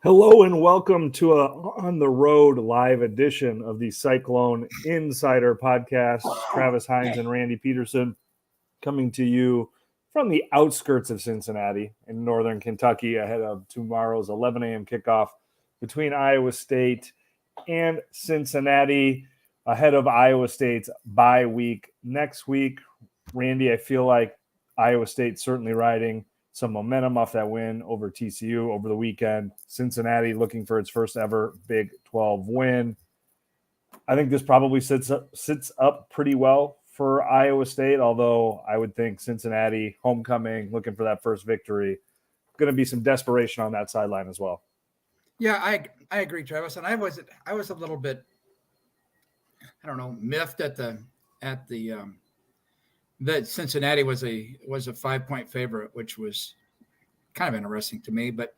Hello and welcome to a on the road live edition of the Cyclone Insider Podcast. Travis Hines and Randy Peterson coming to you from the outskirts of Cincinnati in northern Kentucky ahead of tomorrow's 11 a.m. kickoff between Iowa State and Cincinnati, ahead of Iowa State's bye week next week. Randy, I feel like Iowa State certainly riding some momentum off that win over TCU over the weekend. Cincinnati looking for its first ever Big 12 win. I think this probably sits up pretty well for Iowa State, although I would think Cincinnati homecoming, looking for that first victory, going to be some desperation on that sideline as well. Yeah, I agree, Travis. And I was a little bit, miffed at the that Cincinnati was a 5-point favorite, which was kind of interesting to me. But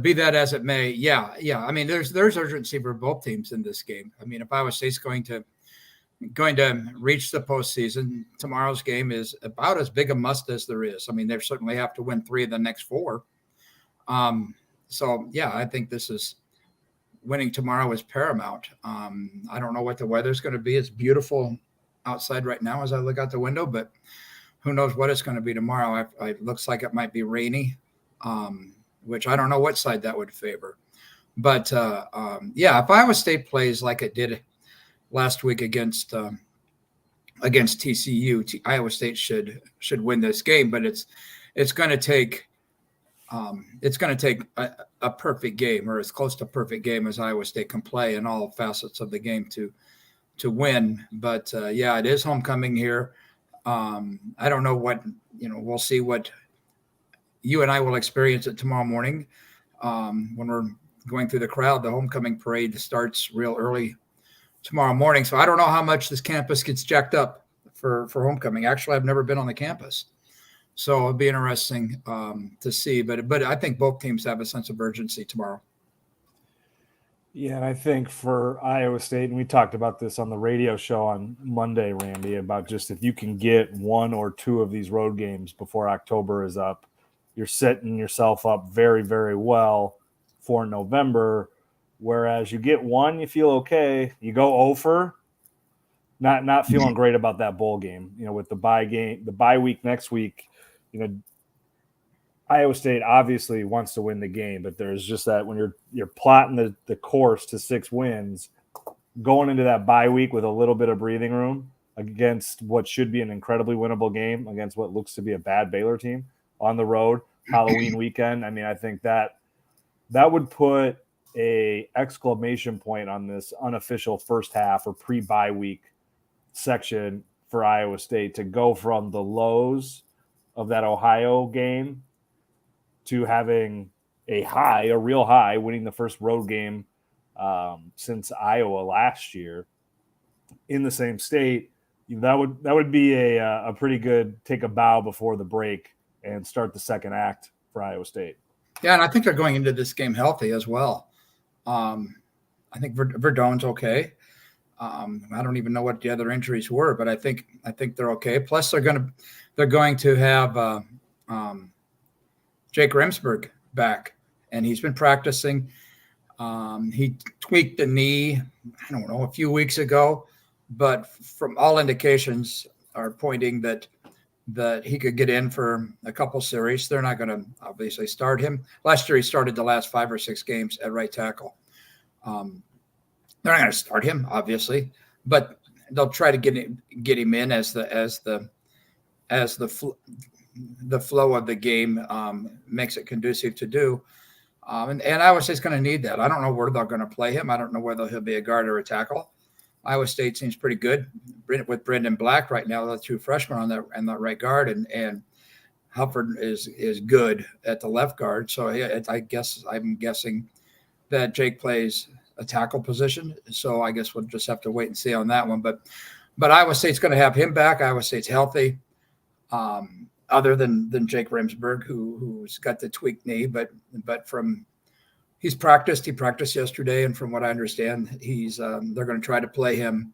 be that as it may, yeah. I mean, there's urgency for both teams in this game. I mean, if Iowa State's going to reach the postseason, tomorrow's game is about as big a must as there is. I mean, they certainly have to win 3 of the next 4. So yeah, I think this is winning tomorrow is paramount. I don't know what the weather's going to be. It's beautiful outside right now as I look out the window, but who knows what it's going to be tomorrow. It looks like it might be rainy, which I don't know what side that would favor. But yeah, if Iowa State plays like it did last week against TCU, Iowa State should win this game. But it's going to take a perfect game, or as close to perfect game as Iowa State can play in all facets of the game to win. But yeah, it is homecoming here. I don't know what, we'll see what you and I will experience it tomorrow morning when we're going through the crowd. The homecoming parade starts real early tomorrow morning. So I don't know how much this campus gets jacked up for homecoming. Actually, I've never been on the campus. So it'll be interesting to see. But I think both teams have a sense of urgency tomorrow. Yeah, and I think for Iowa State, and we talked about this on the radio show on Monday, Randy, about just if you can get 1 or 2 of these road games before October is up, you're setting yourself up very, very well for November. Whereas you get 1, you feel okay. You go over, not feeling great about that bowl game. With the bye week next week, Iowa State obviously wants to win the game, but there's just that when you're plotting the course to 6 wins, going into that bye week with a little bit of breathing room against what should be an incredibly winnable game against what looks to be a bad Baylor team on the road, Halloween weekend. I mean, I think that would put a exclamation point on this unofficial first half or pre-bye week section for Iowa State to go from the lows of that Ohio game to having a real high, winning the first road game since Iowa last year in the same state. That would be a pretty good take a bow before the break and start the second act for Iowa State. Yeah, and I think they're going into this game healthy as well. I think Verdon's okay. I don't even know what the other injuries were, but I think they're okay. Plus, they're going to have Jake Remsburg back, and he's been practicing. He tweaked the knee, I don't know, a few weeks ago, but from all indications are pointing that he could get in for a couple series. They're not going to obviously start him. Last year, he started the last 5 or 6 games at right tackle. They're not going to start him, obviously, but they'll try to get him in as the flow of the game makes it conducive to do. And Iowa State's going to need that. I don't know where they're going to play him. I don't know whether he'll be a guard or a tackle. Iowa State seems pretty good with Brendan Black right now, the 2 freshmen on that right guard, and Hufford is good at the left guard. So I'm guessing that Jake plays a tackle position. So I guess we'll just have to wait and see on that one. But Iowa State's going to have him back. Iowa State's healthy. Other than Jake Remsburg, who's got the tweaked knee, but he practiced yesterday, and from what I understand, they're going to try to play him,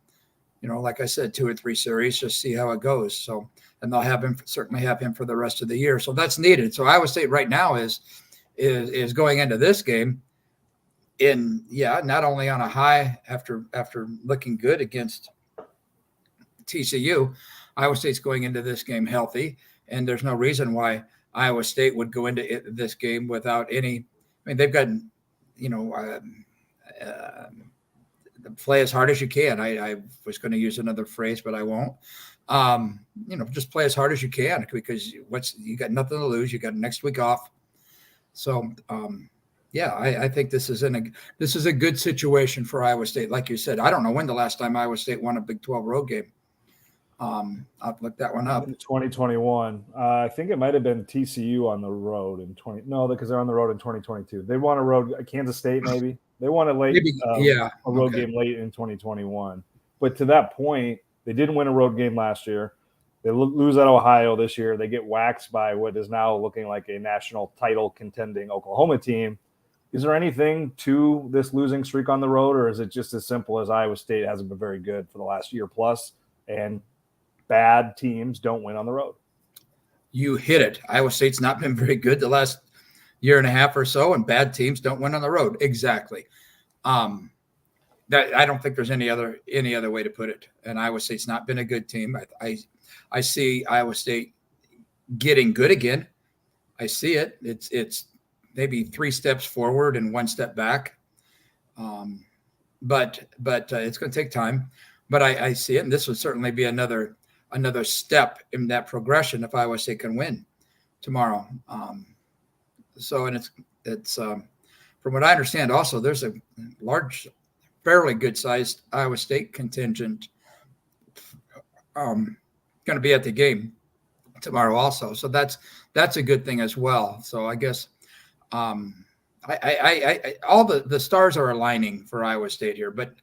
like I said, 2 or 3 series, just see how it goes. So, and they'll certainly have him for the rest of the year. So that's needed. So Iowa State right now is is going into this game not only on a high after looking good against TCU. Iowa State's going into this game healthy, and there's no reason why Iowa State would go into this game without any. I mean, they've got, play as hard as you can. I was going to use another phrase, but I won't. Just play as hard as you can, because you got nothing to lose. You got next week off. So, I think this is a good situation for Iowa State. Like you said, I don't know when the last time Iowa State won a Big 12 road game. I'll look that one up. In 2021. I think it might have been TCU on the road in because they're on the road in 2022. They won a road, Kansas State maybe. They won a road game late in 2021. But to that point, they didn't win a road game last year. They lose at Ohio this year. They get waxed by what is now looking like a national title contending Oklahoma team. Is there anything to this losing streak on the road, or is it just as simple as Iowa State hasn't been very good for the last year plus, and bad teams don't win on the road? You hit it. Iowa State's not been very good the last year and a half or so, and bad teams don't win on the road. Exactly. That I don't think there's any other way to put it. And Iowa State's not been a good team. I see Iowa State getting good again. I see it. It's maybe 3 steps forward and 1 step back. But it's going to take time. But I see it, and this would certainly be another step in that progression if Iowa State can win tomorrow. It's from what I understand, also there's a large, fairly good-sized Iowa State contingent going to be at the game tomorrow also. So that's a good thing as well. So I guess all the stars are aligning for Iowa State here, but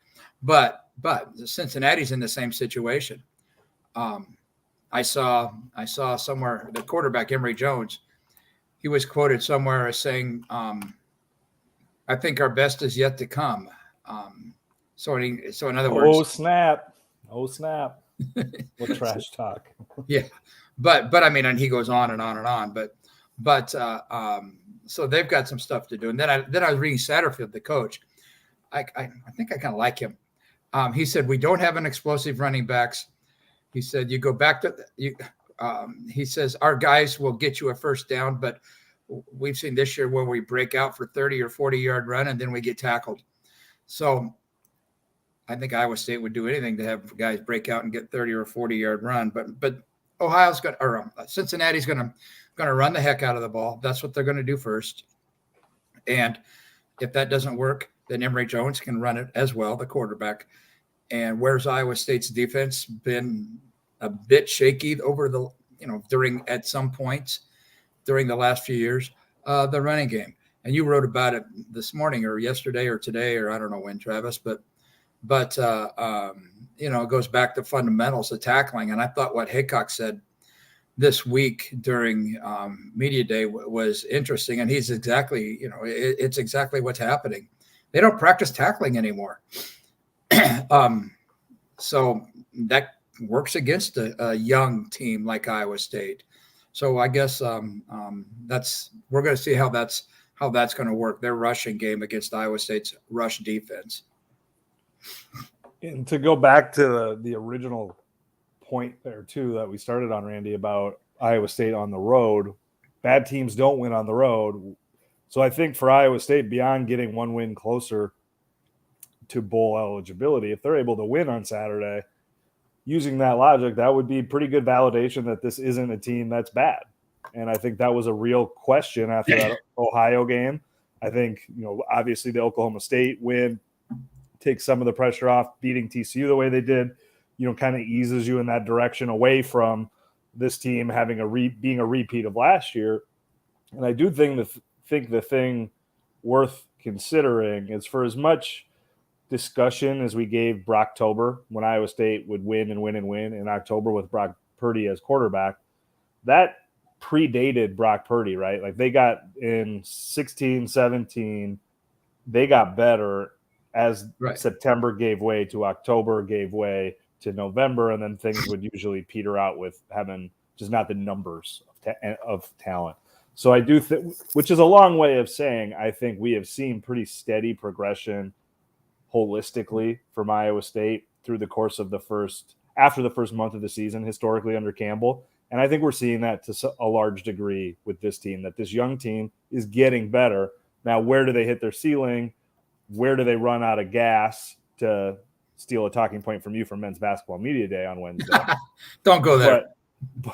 Cincinnati's in the same situation. I saw somewhere the quarterback, Emory Jones, he was quoted somewhere as saying, I think our best is yet to come. So in other words, oh snap. What trash talk. Yeah. But I mean, and he goes on and on and on, but so they've got some stuff to do. And then I was reading Satterfield, the coach. I think I kind of like him. He said, we don't have an explosive running backs. He said, you go back to he says, our guys will get you a first down, but we've seen this year where we break out for 30 or 40-yard run and then we get tackled. So I think Iowa State would do anything to have guys break out and get 30 or 40-yard run. But Cincinnati's going to run the heck out of the ball. That's what they're going to do first. And if that doesn't work, then Emory Jones can run it as well, the quarterback. And where's Iowa State's defense been a bit shaky over at some points during the last few years, the running game. And you wrote about it this morning or yesterday or today, or I don't know when, Travis, but it goes back to fundamentals of tackling. And I thought what Haycock said this week during media day was interesting. And he's exactly, it's exactly what's happening. They don't practice tackling anymore. So that works against a young team like Iowa State. So I guess we're going to see how that's going to work, their rushing game against Iowa State's rush defense. And to go back to the original point there too that we started on, Randy, about Iowa State on the road, bad teams don't win on the road. So I think for Iowa State, beyond getting one win closer to bowl eligibility, if they're able to win on Saturday, using that logic, that would be pretty good validation that this isn't a team that's bad. And I think that was a real question after that Ohio game. I think, obviously the Oklahoma State win takes some of the pressure off. Beating TCU the way they did, kind of eases you in that direction away from this team having being a repeat of last year. And I do think the thing worth considering is, for as much discussion as we gave Brocktober when Iowa State would win in October with Brock Purdy as quarterback, that predated Brock Purdy, right? Like they got in 16, 17, they got better as September gave way to October, gave way to November, and then things would usually peter out with having just not the numbers of talent. So I do think, which is a long way of saying, I think we have seen pretty steady progression holistically from Iowa State through the course of after the first month of the season, historically under Campbell. And I think we're seeing that to a large degree with this team, that this young team is getting better. Now, where do they hit their ceiling? Where do they run out of gas, to steal a talking point from you from Men's Basketball Media Day on Wednesday? Don't go there.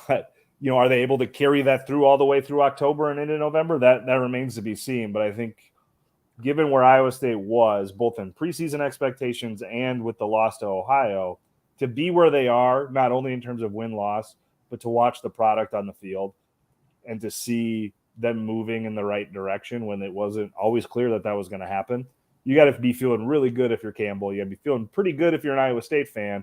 But are they able to carry that through all the way through October and into November? That remains to be seen. But I think given where Iowa State was, both in preseason expectations and with the loss to Ohio, to be where they are, not only in terms of win-loss, but to watch the product on the field and to see them moving in the right direction when it wasn't always clear that was going to happen. You got to be feeling really good if you're Campbell. You got to be feeling pretty good if you're an Iowa State fan.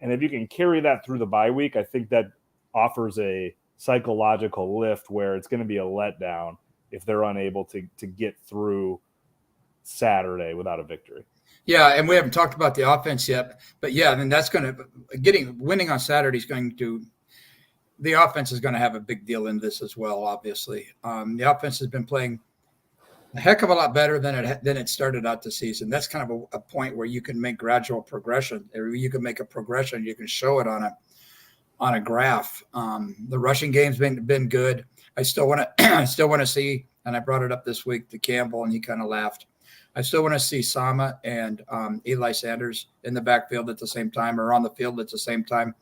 And if you can carry that through the bye week, I think that offers a psychological lift where it's going to be a letdown if they're unable to get through Saturday without a victory. Yeah, and we haven't talked about the offense yet, but yeah, then that's going to winning on Saturday is going to – the offense is going to have a big deal in this as well, obviously. The offense has been playing a heck of a lot better than it started out the season. That's kind of a point where you can make gradual progression. Or you can make a progression. You can show it on a graph. The rushing game's been good. I still want to see, and I brought it up this week to Campbell, and he kind of laughed. I still want to see Sama and Eli Sanders in the backfield at the same time, or on the field at the same time,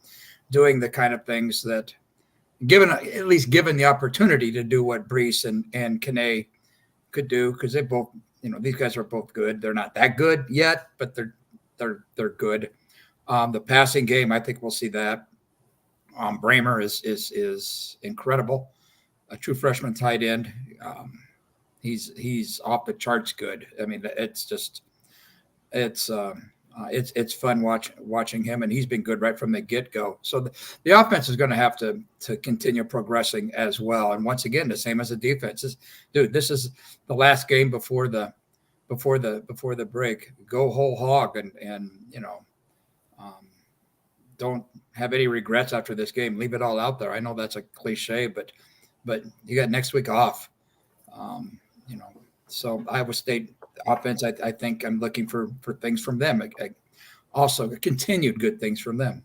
doing the kind of things that, given the opportunity to do what Brees and Kane could do, because they both, these guys are both good. They're not that good yet, but they're good. The passing game, I think we'll see that. Bramer is incredible, a true freshman tight end. He's off the charts good. I mean, it's fun watching him, and he's been good right from the get-go. So the offense is going to have to continue progressing as well. And once again, the same as the defense. This is the last game before the break. Go whole hog and don't have any regrets after this game. Leave it all out there. I know that's a cliche, but you got next week off. So Iowa State offense, I think I'm looking for things from them. Also continued good things from them.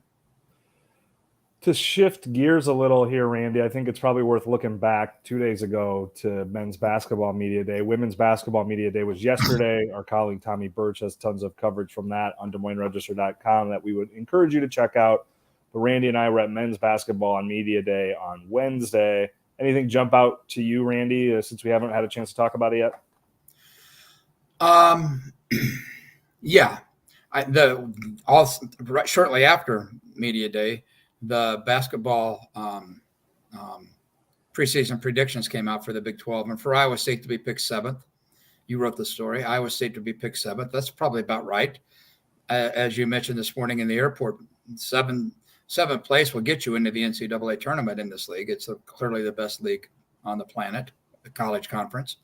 To shift gears a little here, Randy, I think it's probably worth looking back 2 days ago to Men's Basketball Media Day. Women's Basketball Media Day was yesterday. Our colleague Tommy Birch has tons of coverage from that on DesMoinesRegister.com that we would encourage you to check out. But Randy and I were at Men's Basketball on Media Day on Wednesday. Anything jump out to you, Randy, since we haven't had a chance to talk about it yet? Yeah. Shortly after Media Day, the basketball preseason predictions came out for the Big 12, and for Iowa State to be picked 7th. You wrote the story. Iowa State to be picked 7th. That's probably about right. As you mentioned this morning in the airport, seventh place will get you into the NCAA tournament in this league. It's clearly the best league on the planet, the college conference.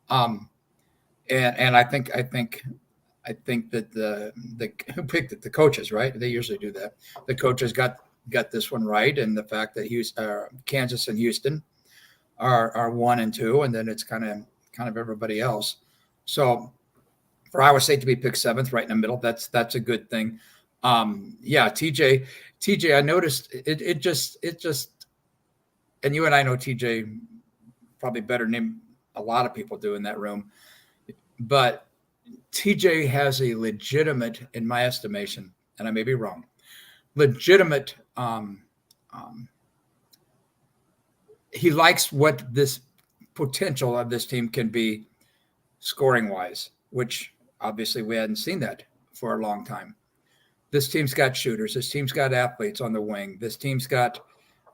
And I think that the who picked it, the coaches, right? They usually do that. The coaches got this one right, and the fact that Kansas and Houston are 1 and 2, and then it's kind of everybody else. So for Iowa State to be picked 7th, right in the middle, that's a good thing. TJ, I noticed it just, and you and I know TJ probably better than a lot of people do in that room, but TJ has a legitimate, in my estimation, and I may be wrong, legitimate. He likes what this potential of this team can be scoring wise, which obviously we hadn't seen that for a long time. This team's got shooters. This team's got athletes on the wing. This team's got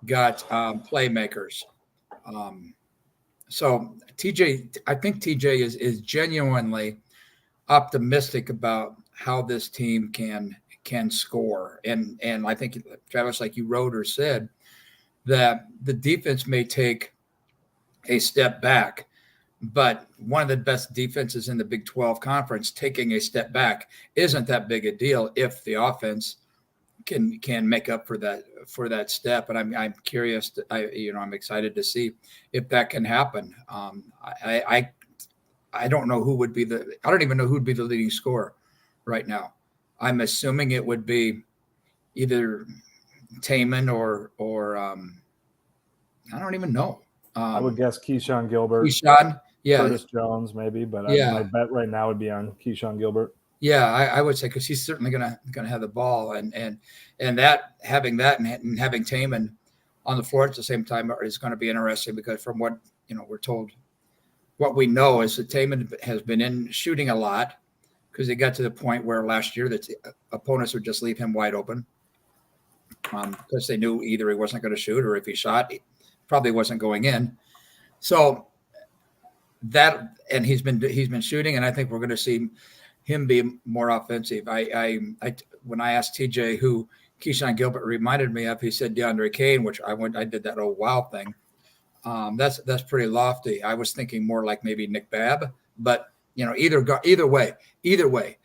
playmakers. So TJ, I think TJ is genuinely optimistic about how this team can score. And I think, Travis, like you wrote or said, that the defense may take a step back, but one of the best defenses in the Big 12 conference taking a step back isn't that big a deal if the offense can make up for that step. And I'm curious. I'm excited to see if that can happen. I don't know who would be I don't even know who would be the leading scorer right now. I'm assuming it would be either Taman or I don't even know. I would guess Keyshawn Gilbert. Keyshawn, yeah. Curtis Jones, maybe, but my bet right now would be on Keyshawn Gilbert. Yeah, I would say, because he's certainly gonna have the ball, and that having having Taman on the floor at the same time is going to be interesting, because from what we're told, what we know is that Taman has been in shooting a lot, because he got to the point where last year that opponents would just leave him wide open, because they knew either he wasn't going to shoot, or if he shot, he probably wasn't going in. So that, and he's been shooting, and I think we're going to see him be more offensive. When I asked TJ who Keyshawn Gilbert reminded me of, he said DeAndre Kane, which I did that old wow thing. That's pretty lofty. I was thinking more like maybe Nick Babb, but either way,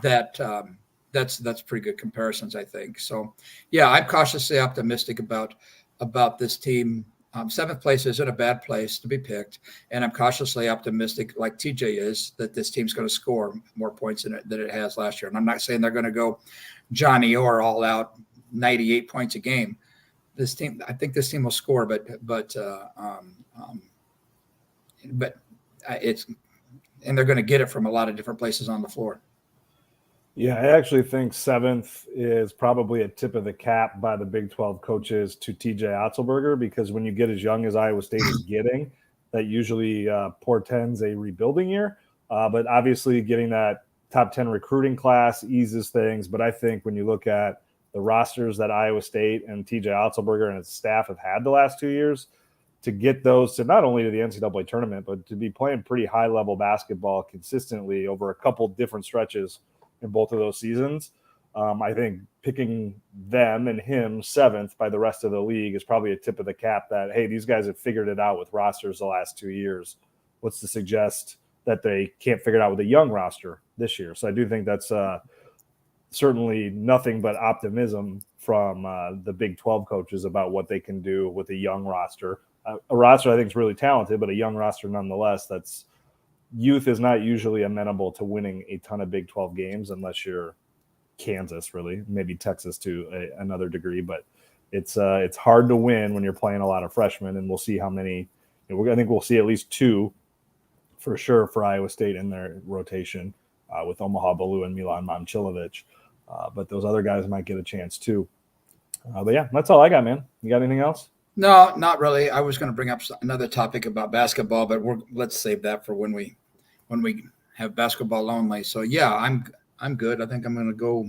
that's pretty good comparisons, I think. So yeah, I'm cautiously optimistic about this team. Seventh place isn't a bad place to be picked, and I'm cautiously optimistic, like TJ is, that this team's going to score more points than it has last year. And I'm not saying they're going to go Johnny Orr all out 98 points a game. I think this team will score, but they're going to get it from a lot of different places on the floor. Yeah, I actually think seventh is probably a tip of the cap by the Big 12 coaches to TJ Otzelberger, because when you get as young as Iowa State is getting, that usually portends a rebuilding year. But obviously getting that top 10 recruiting class eases things. But I think when you look at the rosters that Iowa State and TJ Otzelberger and his staff have had the last 2 years, to get those to not only to the NCAA tournament, but to be playing pretty high-level basketball consistently over a couple different stretches in both of those seasons, I think picking them and him seventh by the rest of the league is probably a tip of the cap that, hey, these guys have figured it out with rosters the last 2 years. What's to suggest that they can't figure it out with a young roster this year? So I do think that's certainly nothing but optimism from the Big 12 coaches about what they can do with a young roster. A roster I think is really talented, but a young roster nonetheless. That's youth is not usually amenable to winning a ton of Big 12 games unless you're Kansas, really, maybe Texas to another degree. But it's hard to win when you're playing a lot of freshmen, and we'll see how many. I think we'll see at least two for sure for Iowa State in their rotation with Omaha Ballou and Milan Momcilovic. But those other guys might get a chance too. But yeah, that's all I got, man. You got anything else? No, not really. I was going to bring up another topic about basketball, but let's save that for when we have basketball only. So yeah, I'm good. I think I'm going to go.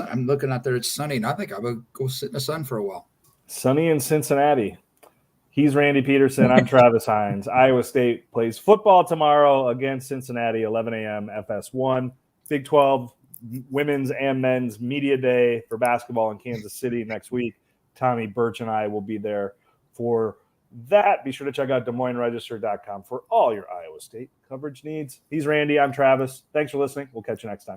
I'm looking out there. It's sunny, and I think I would go sit in the sun for a while. Sunny in Cincinnati. He's Randy Peterson. I'm Travis Hines. Iowa State plays football tomorrow against Cincinnati, 11 a.m. FS1. Big 12 women's and men's media day for basketball in Kansas City next week. Tommy Birch and I will be there for that. Be sure to check out DesMoinesRegister.com for all your Iowa State coverage needs. He's Randy. I'm Travis. Thanks for listening. We'll catch you next time.